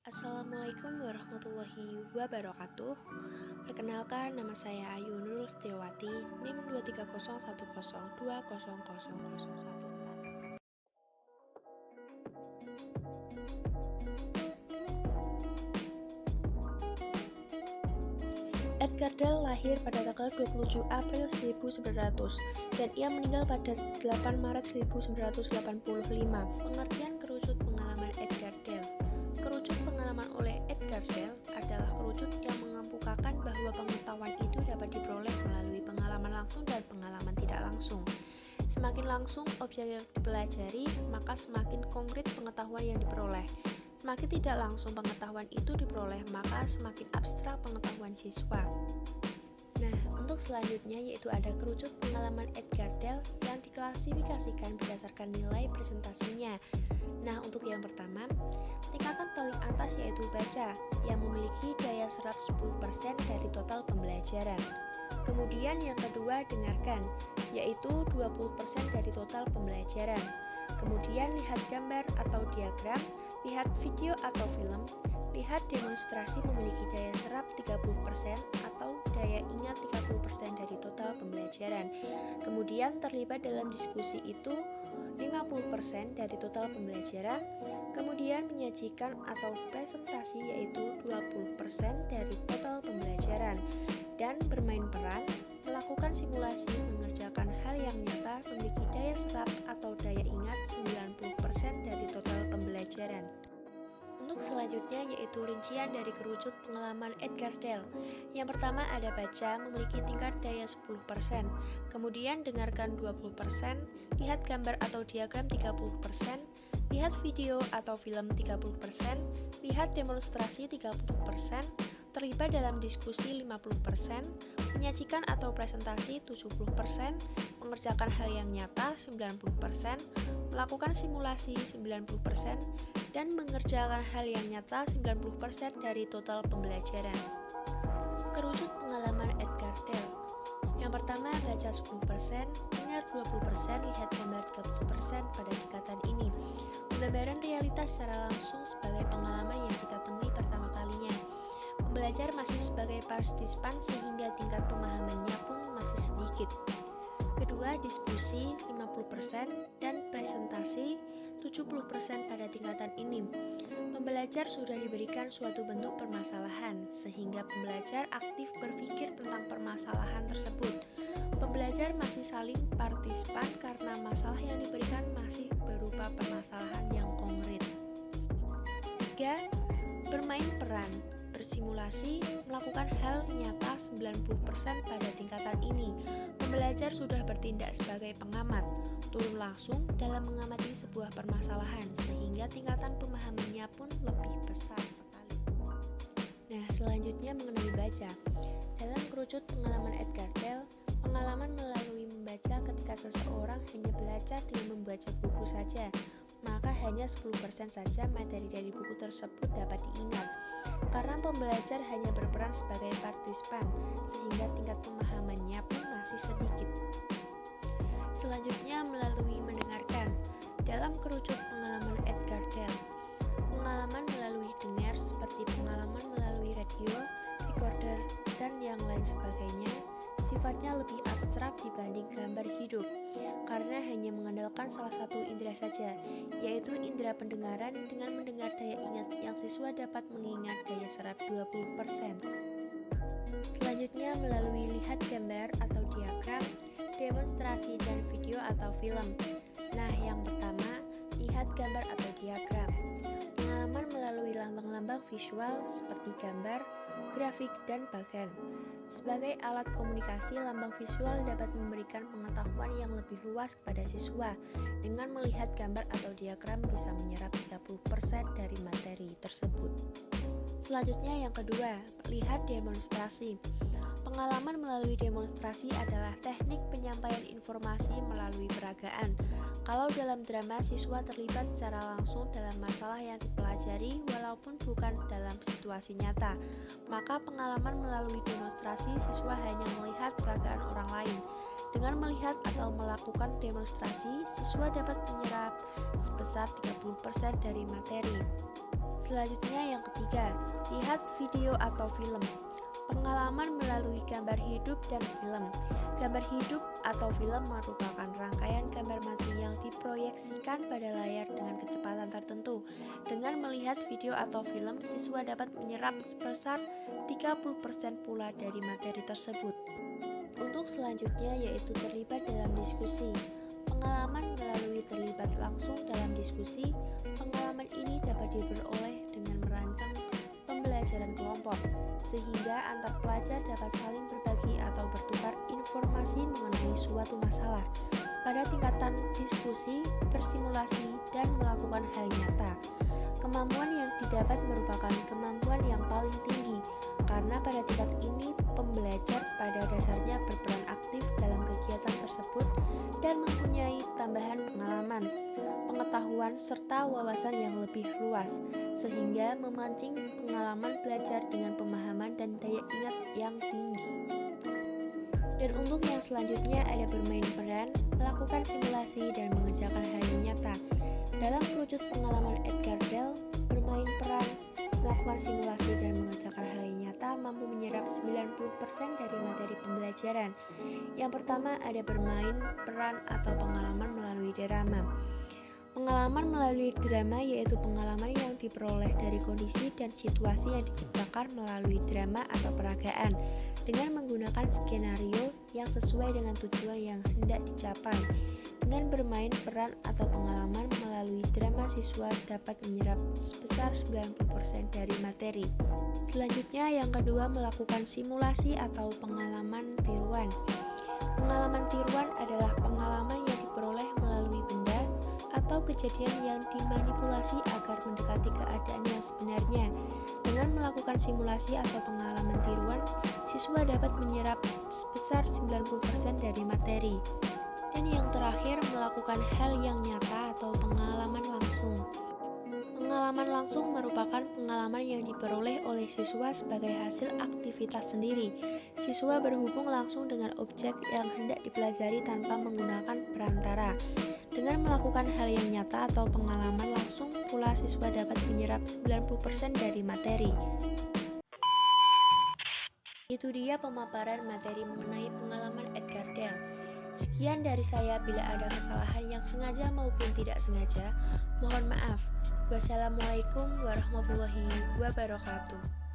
Assalamualaikum warahmatullahi wabarakatuh. Perkenalkan, nama saya Ayu Nurul Setiawati, NIM 23010200014. Edgar Dell lahir pada tanggal 27 April 1900 dan ia meninggal pada 8 Maret 1985. Pengertian kerucut pengalaman Edgar Dell. Kerucut pengalaman oleh Edgar Dell adalah kerucut yang mengemukakan bahwa pengetahuan itu dapat diperoleh melalui pengalaman langsung dan pengalaman tidak langsung. Semakin langsung objek yang dipelajari, maka semakin konkret pengetahuan yang diperoleh. Semakin tidak langsung pengetahuan itu diperoleh, maka semakin abstrak pengetahuan siswa. Nah, untuk selanjutnya yaitu ada kerucut pengalaman Edgar Dell yang diklasifikasikan berdasarkan nilai presentasinya. Nah, untuk yang pertama, tingkatan paling atas yaitu baca, yang memiliki daya serap 10% dari total pembelajaran. Kemudian yang kedua, dengarkan, yaitu 20% dari total pembelajaran. Kemudian lihat gambar atau diagram, lihat video atau film, lihat demonstrasi memiliki daya serap 30% atau daya ingat 30% dari total pembelajaran. Kemudian terlibat dalam diskusi itu 50% dari total pembelajaran. Kemudian menyajikan atau presentasi yaitu 20% dari total pembelajaran. Dan bermain peran, melakukan simulasi, mengerjakan hal yang nyata memiliki daya serap atau daya ingat 90% dari total pembelajaran. Untuk selanjutnya yaitu rincian dari kerucut pengalaman Edgar Dell. Yang pertama ada baca, memiliki tingkat daya 10%, kemudian dengarkan 20%, lihat gambar atau diagram 30%, lihat video atau film 30%, lihat demonstrasi 30%, terlibat dalam diskusi 50%, menyajikan atau presentasi 70%, mengerjakan hal yang nyata 90%, melakukan simulasi 90%, dan mengerjakan hal yang nyata 90% dari total pembelajaran. Kerucut pengalaman Edgar Dell. Yang pertama, baca 10%, dengar 20%, lihat gambar 30% pada tingkatan ini. Penggambaran realitas secara langsung sebagai pengalaman yang kita temui pertama kalinya. Pembelajar masih sebagai partisipan sehingga tingkat pemahamannya pun masih sedikit. Kedua, diskusi 50% dan presentasi 70% pada tingkatan ini. Pembelajar sudah diberikan suatu bentuk permasalahan sehingga pembelajar aktif berpikir tentang permasalahan tersebut. Pembelajar masih saling partisipan karena masalah yang diberikan masih berupa permasalahan yang konkret. 3. Bermain peran, bersimulasi, melakukan hal nyata 90% pada tingkatan ini. Pembelajar sudah bertindak sebagai pengamat, turun langsung dalam mengamati sebuah permasalahan sehingga tingkatan pemahamannya pun lebih besar sekali. Nah, selanjutnya mengenai baca. Dalam kerucut pengalaman Edgar Dell, pengalaman melalui membaca ketika seseorang hanya belajar dengan membaca buku saja, maka hanya 10% saja materi dari buku tersebut dapat diingat. Karena pembelajar hanya berperan sebagai partisipan, sehingga tingkat pemahamannya pun masih sedikit. Selanjutnya melalui mendengarkan. Dalam kerucut pengalaman Edgar Dell, pengalaman melalui dengar seperti pengalaman melalui radio, recorder, dan yang lain sebagainya, sifatnya lebih abstrak dibanding gambar hidup, karena hanya mengandalkan salah satu indera saja, yaitu indera pendengaran dengan mendengar daya ingat yang siswa dapat mengingat daya serap 20%. Selanjutnya melalui lihat gambar atau diagram, demonstrasi dan video atau film. Nah, yang pertama, lihat gambar atau diagram. Pengalaman melalui lambang-lambang visual seperti gambar, grafik, dan bagan. Sebagai alat komunikasi, lambang visual dapat memberikan pengetahuan yang lebih luas kepada siswa. Dengan melihat gambar atau diagram bisa menyerap 30% dari materi tersebut. Selanjutnya yang kedua, lihat demonstrasi. Pengalaman melalui demonstrasi adalah teknik penyampaian informasi melalui peragaan. Kalau dalam drama, siswa terlibat secara langsung dalam masalah yang dipelajari walaupun bukan dalam situasi nyata. Maka pengalaman melalui demonstrasi, siswa hanya melihat peragaan orang lain. Dengan melihat atau melakukan demonstrasi, siswa dapat menyerap sebesar 30% dari materi. Selanjutnya yang ketiga, lihat video atau film. Pengalaman melalui gambar hidup dan film. Gambar hidup atau film merupakan rangkaian gambar mati yang diproyeksikan pada layar dengan kecepatan tertentu. Dengan melihat video atau film, siswa dapat menyerap sebesar 30% pula dari materi tersebut. Untuk selanjutnya yaitu terlibat dalam diskusi. Pengalaman melalui terlibat langsung dalam diskusi. Pengalaman ini dapat diperoleh dengan merancang pembelajaran kelompok, sehingga antar pelajar dapat saling berbagi atau bertukar informasi mengenai suatu masalah. Pada tingkatan diskusi, bersimulasi, dan melakukan hal nyata, kemampuan yang didapat merupakan kemampuan yang paling tinggi, karena pada tingkat ini pembelajar pada dasarnya berperan aktif dalam kegiatan tersebut dan mempunyai tambahan pengalaman, pengetahuan, serta wawasan yang lebih luas, sehingga memancing pengalaman belajar dengan pemahaman dan daya ingat yang tinggi. Dan untuk yang selanjutnya ada bermain peran, melakukan simulasi, dan mengerjakan hal yang nyata. Dalam kerucut pengalaman Edgar Dale, bermain peran, melakukan simulasi, dan mengerjakan hal yang nyata mampu menyerap 90% dari materi pembelajaran. Yang pertama ada bermain peran atau pengalaman melalui drama. Pengalaman melalui drama yaitu pengalaman yang diperoleh dari kondisi dan situasi yang diciptakan melalui drama atau peragaan dengan menggunakan skenario yang sesuai dengan tujuan yang hendak dicapai. Dengan bermain peran atau pengalaman melalui drama, siswa dapat menyerap sebesar 90% dari materi. Selanjutnya yang kedua melakukan simulasi atau pengalaman tiruan. Pengalaman tiruan adalah pengalaman yang diperoleh melalui benda atau kejadian yang dimanipulasi agar mendekati keadaan yang sebenarnya. Dengan melakukan simulasi atau pengalaman tiruan, siswa dapat menyerap sebesar 90% dari materi. Dan yang terakhir, melakukan hal yang nyata atau pengalaman langsung. Pengalaman langsung merupakan pengalaman yang diperoleh oleh siswa sebagai hasil aktivitas sendiri. Siswa berhubung langsung dengan objek yang hendak dipelajari tanpa menggunakan perantara. Dengan melakukan hal yang nyata atau pengalaman langsung pula siswa dapat menyerap 90% dari materi. Itu dia pemaparan materi mengenai pengalaman Edgar Dale. Sekian dari saya, bila ada kesalahan yang sengaja maupun tidak sengaja, mohon maaf. Wassalamualaikum warahmatullahi wabarakatuh.